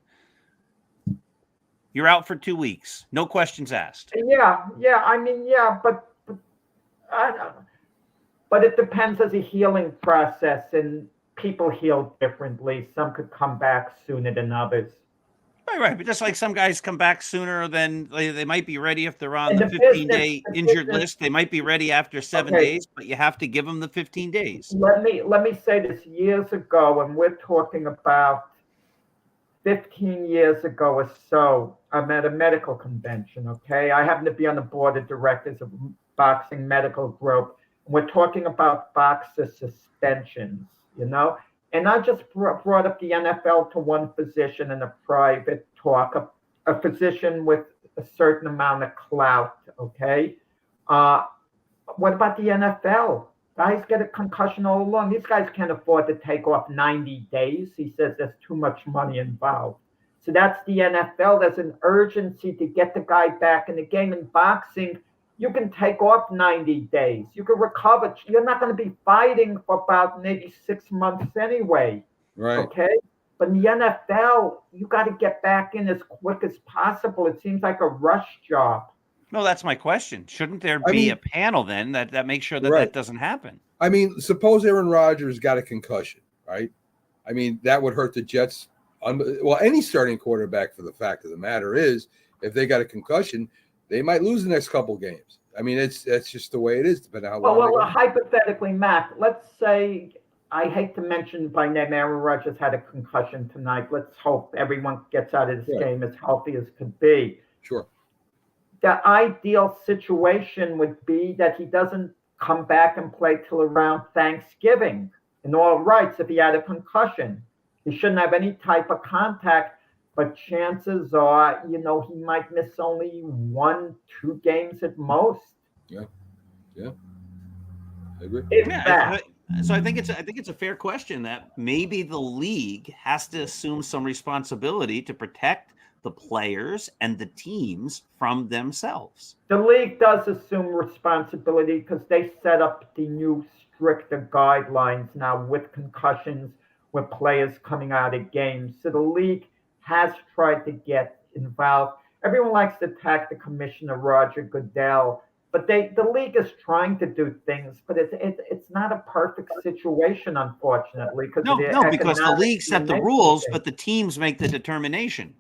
you're out for 2 weeks, no questions asked. Yeah. But I don't know. But it depends as a healing process, and people heal differently. Some could come back sooner than others. Right. But just like some guys come back sooner than they might be ready if they're on the 15-day injured list. They might be ready after 7 days, but you have to give them the 15 days. Let me say this. Years ago, and we're talking about 15 years ago or so, I'm at a medical convention, okay? I happen to be on the board of directors of boxing medical group. We're talking about boxer suspensions, And I just brought up the NFL to one physician in a private talk, a physician with a certain amount of clout, okay? What about the NFL? Guys get a concussion all along. These guys can't afford to take off 90 days. He says there's too much money involved. So that's the NFL. There's an urgency to get the guy back in the game. In boxing, you can take off 90 days. You can recover. You're not going to be fighting for about maybe 6 months anyway. Right. Okay. But in the NFL, you got to get back in as quick as possible. It seems like a rush job. No, that's my question. Shouldn't there be a panel then that makes sure that that doesn't happen? Suppose Aaron Rodgers got a concussion, right? That would hurt the Jets. Any starting quarterback, for the fact of the matter is, if they got a concussion, they might lose the next couple games. That's just the way it is, depending on how long. Well, hypothetically, Mac, let's say, I hate to mention by name, Aaron Rodgers had a concussion tonight. Let's hope everyone gets out of this game as healthy as could be. Sure. The ideal situation would be that he doesn't come back and play till around Thanksgiving. In all rights, if he had a concussion, he shouldn't have any type of contact. But chances are, he might miss only 1-2 games at most. Yeah, I agree. So I think it's a fair question that maybe the league has to assume some responsibility to protect the players and the teams from themselves. The league does assume responsibility because they set up the new stricter guidelines now with concussions, with players coming out of games. So the league has tried to get involved. Everyone likes to attack the commissioner, Roger Goodell, but the league is trying to do things, but it's not a perfect situation, unfortunately. Because the league set the rules, but the teams make the determination.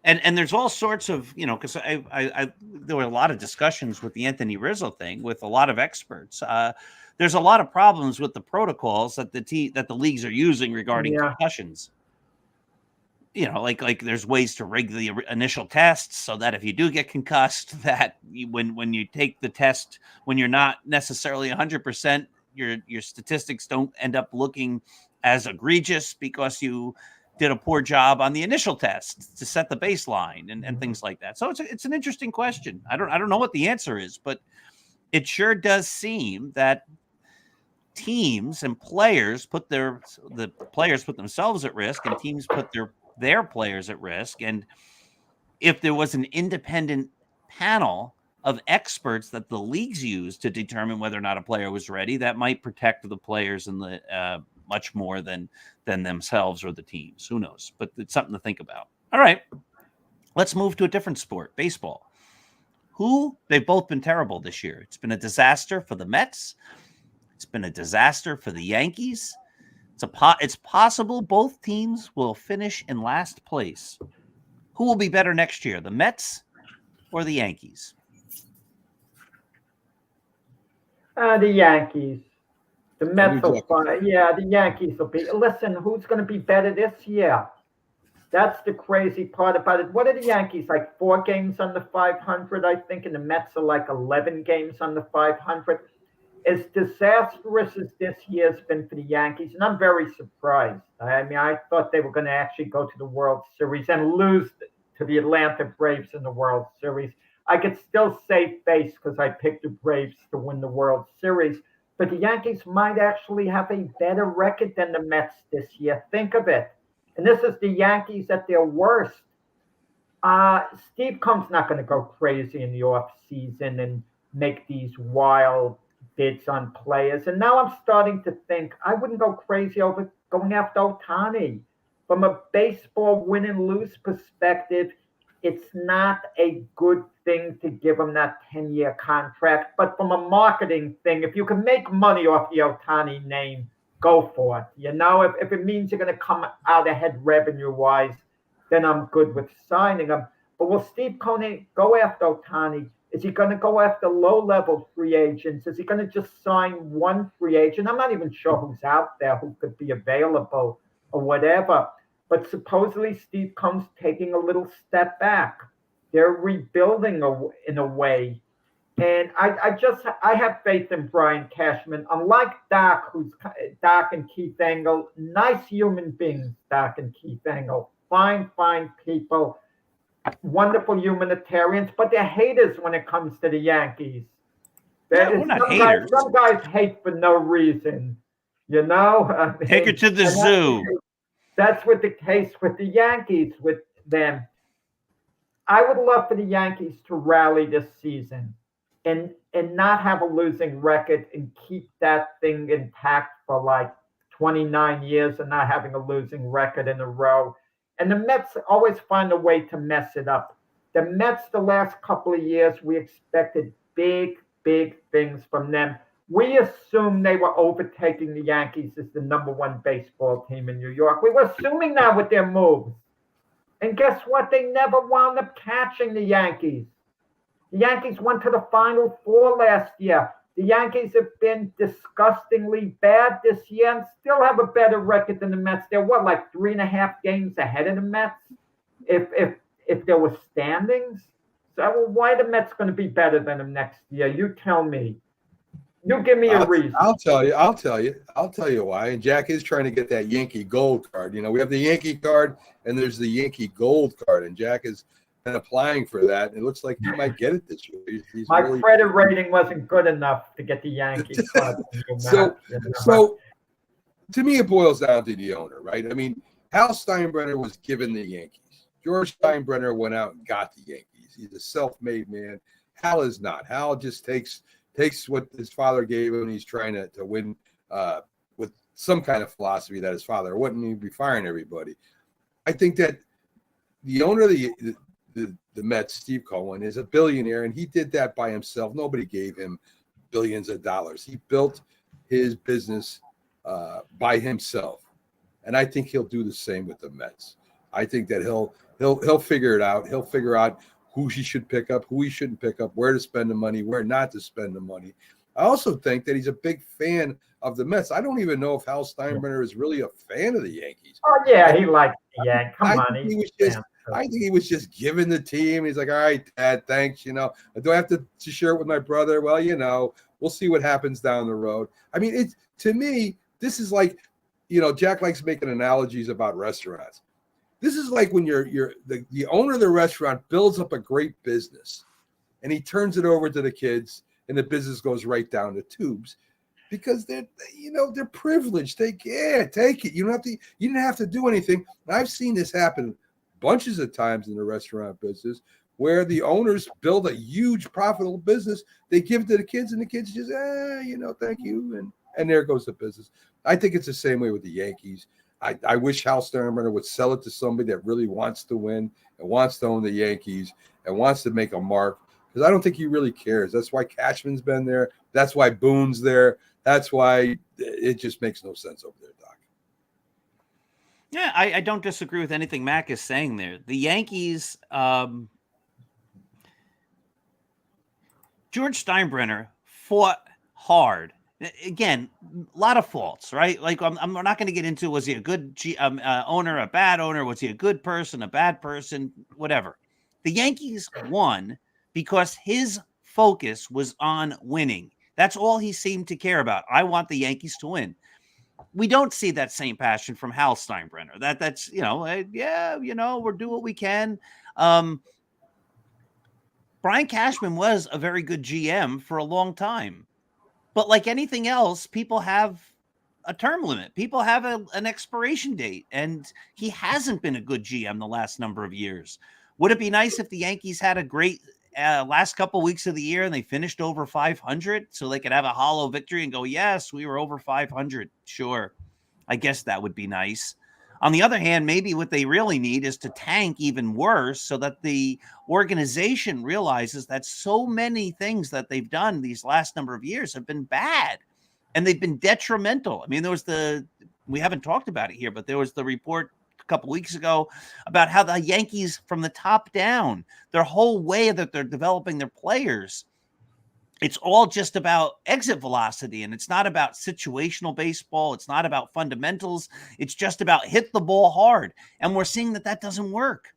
And there's all sorts of, because there were a lot of discussions with the Anthony Rizzo thing with a lot of experts. There's a lot of problems with the protocols that the leagues are using regarding concussions. Like there's ways to rig the initial tests so that if you do get concussed, that when you take the test, when you're not necessarily 100%, your statistics don't end up looking as egregious because you did a poor job on the initial test to set the baseline and things like that. So it's an interesting question. I don't know what the answer is, but it sure does seem that teams and players put themselves at risk, and teams put their players at risk. And if there was an independent panel of experts that the leagues use to determine whether or not a player was ready, that might protect the players and the much more than themselves or the teams. Who knows? But it's something to think about. All right, let's move to a different sport, baseball. They've both been terrible this year. It's been a disaster for the Mets. It's been a disaster for the Yankees. It's possible both teams will finish in last place. Who will be better next year, the Mets or the Yankees? The Yankees. The Mets will find. Yeah, the Yankees will be. Listen, who's going to be better this year? That's the crazy part about it. What are the Yankees, like 4 games under 500, I think, and the Mets are like 11 games under 500. As disastrous as this year's been for the Yankees, and I'm very surprised. I mean, I thought they were going to actually go to the World Series and lose to the Atlanta Braves in the World Series. I could still save face because I picked the Braves to win the World Series, but the Yankees might actually have a better record than the Mets this year. Think of it. And this is the Yankees at their worst. Steve Combs not going to go crazy in the offseason and make these wild bids on players. And now I'm starting to think I wouldn't go crazy over going after Ohtani. From a baseball win and lose perspective, it's not a good thing to give him that 10-year contract. But from a marketing thing, if you can make money off the Ohtani name, go for it. You know, if it means you're going to come out ahead revenue-wise, then I'm good with signing him. But will Steve Cohen go after Ohtani? Is he going to go after low-level free agents? Is he going to just sign one free agent? I'm not even sure who's out there who could be available or whatever. But supposedly Steve Cohen's taking a little step back. They're rebuilding in a way. And I have faith in Brian Cashman. Unlike Doc and Keith Engel, nice human beings, Doc and Keith Engel. Fine people. Wonderful humanitarians, but they're haters when it comes to the Yankees. We're not haters. Some guys hate for no reason, you know? Take her to the zoo. That's what the case with the Yankees, with them. I would love for the Yankees to rally this season and not have a losing record and keep that thing intact for like 29 years and not having a losing record in a row. And the Mets always find a way to mess it up. The Mets, the last couple of years, we expected big things from them. We assumed they were overtaking the Yankees as the number 1 baseball team in New York. We were assuming that with their moves. And guess what? They never wound up catching the Yankees. The Yankees went to the Final Four last year. The Yankees have been disgustingly bad this year and still have a better record than the Mets. They're like 3.5 games ahead of the Mets if there were standings. So why are the Mets going to be better than them next year? You tell me. You give me a reason. I'll tell you why. And Jack is trying to get that Yankee gold card. You know, we have the Yankee card and there's the Yankee gold card, and Jack is applying for that. It looks like he might get it this year. My credit rating wasn't good enough to get the Yankee card. So to me, it boils down to the owner, right? I mean, Hal Steinbrenner was given the Yankees. George Steinbrenner went out and got the Yankees. He's a self-made man. Hal is not. Hal just takes what his father gave him, and he's trying to win with some kind of philosophy that his father wouldn't. He'd be firing everybody. I think that the owner of the Mets, Steve Cohen, is a billionaire, and he did that by himself. Nobody gave him billions of dollars. He built his business by himself, and I think he'll do the same with the Mets. I think that he'll figure it out. He'll figure out who he should pick up, who he shouldn't pick up, where to spend the money, where not to spend the money. I also think that he's a big fan of the Mets. I don't even know if Hal Steinbrenner is really a fan of the Yankees. Oh yeah, he likes the Yankees. Come on, I think he was just giving the team. He's like, all right, Dad, thanks. You know, do I have to share it with my brother? Well, you know, we'll see what happens down the road. I mean, to me, this is like, you know, Jack likes making analogies about restaurants. This is like when the owner of the restaurant builds up a great business and he turns it over to the kids and the business goes right down the tubes because they're privileged. Take it. You didn't have to do anything. I've seen this happen bunches of times in the restaurant business where the owners build a huge profitable business. They give it to the kids, and the kids just, thank you. And there goes the business. I think it's the same way with the Yankees. I wish Hal Steinbrenner would sell it to somebody that really wants to win and wants to own the Yankees and wants to make a mark, because I don't think he really cares. That's why Cashman's been there. That's why Boone's there. That's why it just makes no sense over there, Doc. Yeah, I don't disagree with anything Mac is saying there. The Yankees, George Steinbrenner fought hard. Again, a lot of faults, right? Like I'm not going to get into, was he a good owner, a bad owner? Was he a good person, a bad person, whatever. The Yankees won because his focus was on winning. That's all he seemed to care about. I want the Yankees to win. We don't see that same passion from Hal Steinbrenner. That's we'll do what we can. Brian Cashman was a very good GM for a long time. But like anything else, people have a term limit. People have an expiration date, and he hasn't been a good GM the last number of years. Would it be nice if the Yankees had a great last couple weeks of the year and they finished over 500 so they could have a hollow victory and go, yes, we were over 500? Sure. I guess that would be nice. On the other hand, maybe what they really need is to tank even worse so that the organization realizes that so many things that they've done these last number of years have been bad and they've been detrimental. I mean, we haven't talked about it here, but there was the report a couple weeks ago about how the Yankees from the top down, their whole way that they're developing their players, it's all just about exit velocity, and it's not about situational baseball. It's not about fundamentals. It's just about hit the ball hard. And we're seeing that doesn't work.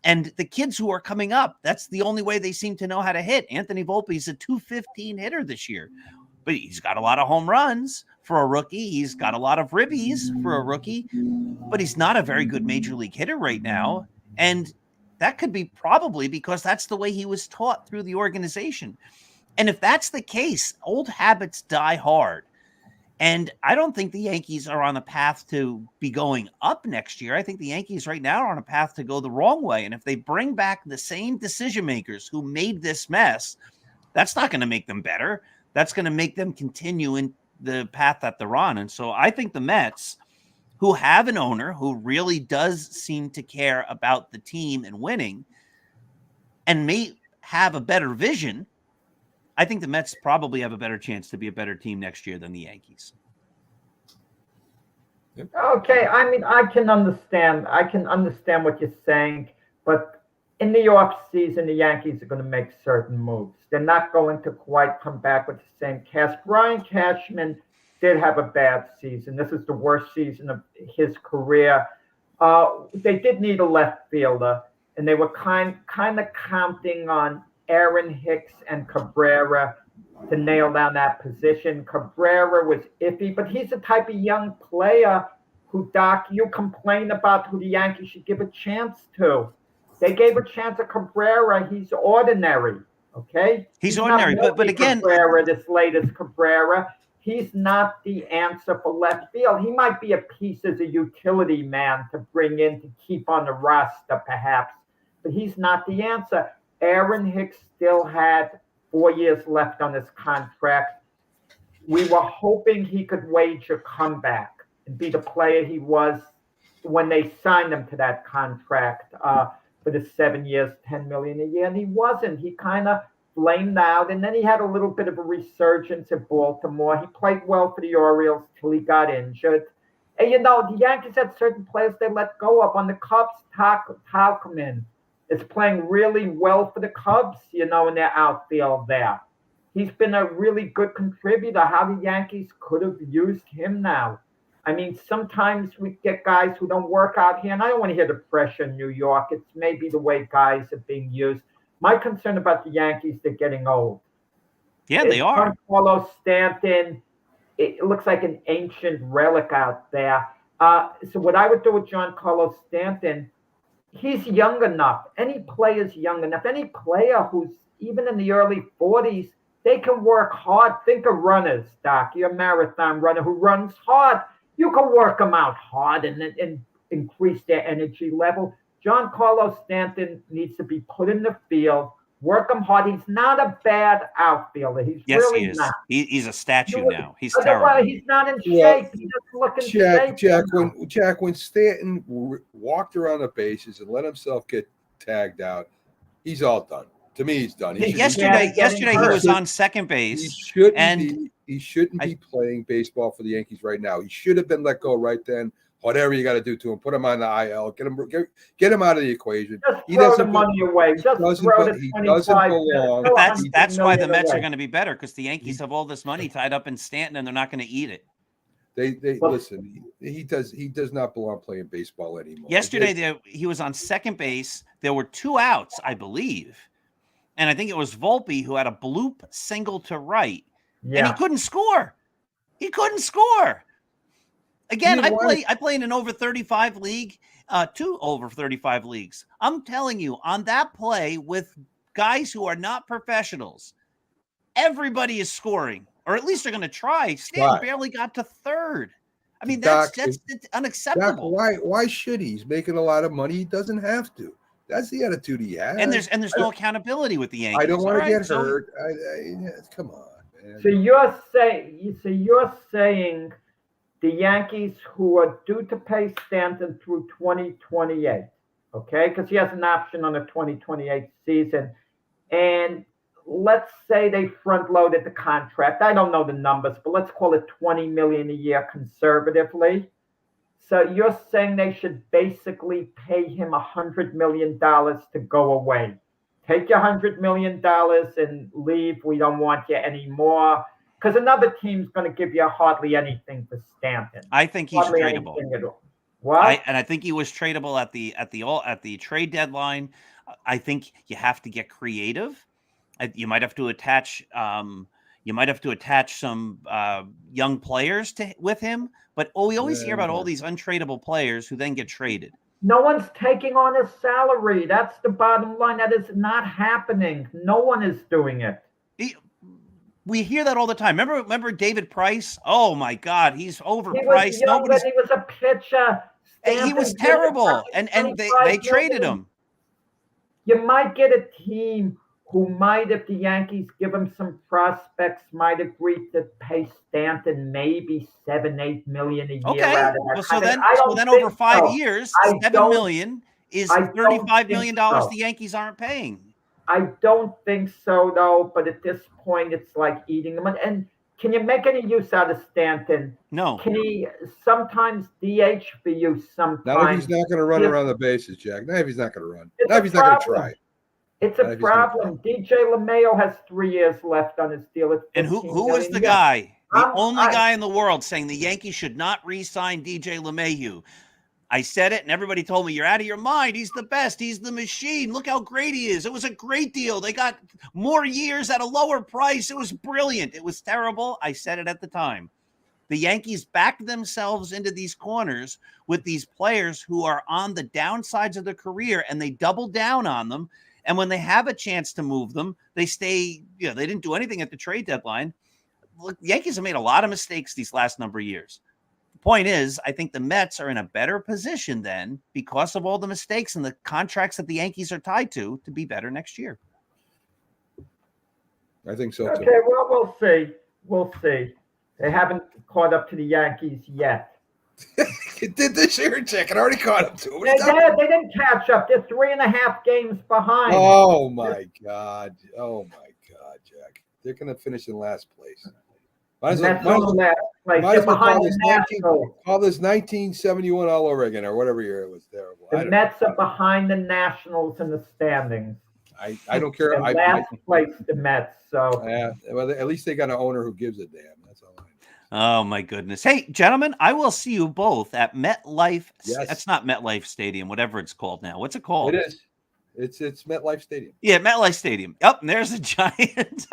And the kids who are coming up, that's the only way they seem to know how to hit. Anthony Volpe is a .215 hitter this year, but he's got a lot of home runs for a rookie. He's got a lot of ribbies for a rookie, but he's not a very good major league hitter right now. And that could be probably because that's the way he was taught through the organization. And if that's the case, old habits die hard. And I don't think the Yankees are on a path to be going up next year. I think the Yankees right now are on a path to go the wrong way. And if they bring back the same decision makers who made this mess, that's not going to make them better. That's going to make them continue in the path that they're on. And so I think the Mets, who have an owner who really does seem to care about the team and winning and may have a better vision, I think the Mets probably have a better chance to be a better team next year than the Yankees. Okay, I mean, I can understand what you're saying, but in the off season, the Yankees are going to make certain moves. They're not going to quite come back with the same cast. Brian Cashman did have a bad season. This is the worst season of his career. They did need a left fielder, and they were kind of counting on Aaron Hicks and Cabrera to nail down that position. Cabrera was iffy, but he's the type of young player who, Doc, you complain about who the Yankees should give a chance to. They gave a chance to Cabrera. He's ordinary, okay? He's ordinary, but again, Cabrera, this latest Cabrera, he's not the answer for left field. He might be a piece as a utility man to bring in to keep on the roster, perhaps, but he's not the answer. Aaron Hicks still had 4 years left on his contract. We were hoping he could wage a comeback and be the player he was when they signed him to that contract for the 7 years, $10 million a year. And he wasn't. He kind of flamed out, and then he had a little bit of a resurgence in Baltimore. He played well for the Orioles till he got injured. And, the Yankees had certain players they let go of. On the Cubs, Tauchman is playing really well for the Cubs, in their outfield there. He's been a really good contributor. How the Yankees could have used him now. I mean, sometimes we get guys who don't work out here, and I don't want to hear the pressure in New York. It's maybe the way guys are being used. My concern about the Yankees, they're getting old. Yeah, they are. Giancarlo Stanton, it looks like an ancient relic out there. So what I would do with Giancarlo Stanton, he's young enough. Any player's young enough. Any player who's even in the early 40s, they can work hard. Think of runners, Doc. You're a marathon runner who runs hard. You can work them out hard and increase their energy level. Giancarlo Stanton needs to be put in the field, work him hard. He's not a bad outfielder. He's Yes, really he is. not. He's a statue now. He's Well, terrible. he's not in Well, shape. He doesn't look in shape. Jack, when Stanton walked around the bases and let himself get tagged out, he's all done. To me, he's done. Yesterday he was on second base. He shouldn't be playing baseball for the Yankees right now. He should have been let go right then. Whatever you got to do to him, put him on the IL, get him out of the equation. Just throw the money away. Just throw the 25. But that's why the Mets are going to be better, because the Yankees have all this money tied up in Stanton, and they're not going to eat it. Listen. He does not belong playing baseball anymore. Yesterday he was on second base. There were 2 outs, I believe, and I think it was Volpe who had a bloop single to right, and he couldn't score. He couldn't score. Again, I play in an over 35 league, 2 over 35 leagues. I'm telling you, on that play with guys who are not professionals, everybody is scoring, or at least they're going to try. Stanton barely got to third. I mean, that's unacceptable. Doc, why should he? He's making a lot of money. He doesn't have to. That's the attitude he has. And there's no accountability with the Yankees. I don't want to get hurt. Come on, man. So you're saying the Yankees, who are due to pay Stanton through 2028, okay? Because he has an option on the 2028 season. And let's say they front-loaded the contract. I don't know the numbers, but let's call it $20 million a year conservatively. So you're saying they should basically pay him $100 million to go away. Take your $100 million and leave. We don't want you anymore. Because another team's going to give you hardly anything for Stanton. I think he's tradable. What? I think he was tradable at the trade deadline. I think you have to get creative. You might have to attach some young players with him. But we always hear about all these untradeable players who then get traded. No one's taking on his salary. That's the bottom line. That is not happening. No one is doing it. We hear that all the time. Remember David Price? Oh my God, he's overpriced. He was a pitcher. He was terrible, and they traded him. You might get a team who might, if the Yankees give him some prospects, might agree to pay Stanton maybe $7-8 million a year. Okay, well, so then over 5 years, $7 million is $35 million the Yankees aren't paying. I don't think so, though. But at this point, it's like eating them. And can you make any use out of Stanton? No. Can he sometimes DH for you sometimes? Not if he's not going to run around the bases, Jack. Not if he's not going to run. Not if he's not going to try. It's a problem. DJ LeMayo has 3 years left on his deal. And who was the guy? The only guy in the world saying the Yankees should not re-sign DJ LeMahieu. I said it, and everybody told me, you're out of your mind. He's the best. He's the machine. Look how great he is. It was a great deal. They got more years at a lower price. It was brilliant. It was terrible. I said it at the time. The Yankees backed themselves into these corners with these players who are on the downsides of their career, and they double down on them. And when they have a chance to move them, they stay, they didn't do anything at the trade deadline. Look, the Yankees have made a lot of mistakes these last number of years. Point is, I think the Mets are in a better position then, because of all the mistakes and the contracts that the Yankees are tied to be better next year. I think so too. Okay, well, we'll see. We'll see. They haven't caught up to the Yankees yet. It did this year, Jack. It already caught up to them. They didn't catch up. They're 3.5 games behind. Oh my God, Jack. They're going to finish in last place. Might as well call this 1971 all over again, or whatever year it was. Terrible. The Mets are behind the Nationals in the standings. I don't care. Last place, the Mets. So well, at least they got an owner who gives a damn. That's all I know. Oh my goodness! Hey, gentlemen, I will see you both at MetLife. Yes. That's not MetLife Stadium, whatever it's called now. What's it called? It is. It's MetLife Stadium. Yeah, MetLife Stadium. Yep, and there's a giant.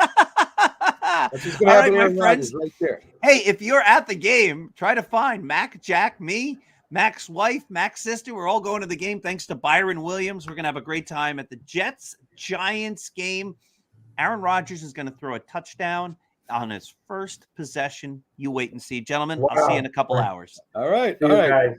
That's what's going to happen, my friends. Right there. Hey, if you're at the game, try to find Mac, Jack, me, Mac's wife, Mac's sister. We're all going to the game thanks to Byron Williams. We're going to have a great time at the Jets-Giants game. Aaron Rodgers is going to throw a touchdown on his first possession. You wait and see. Gentlemen, I'll see you in a couple hours. All right. Guys.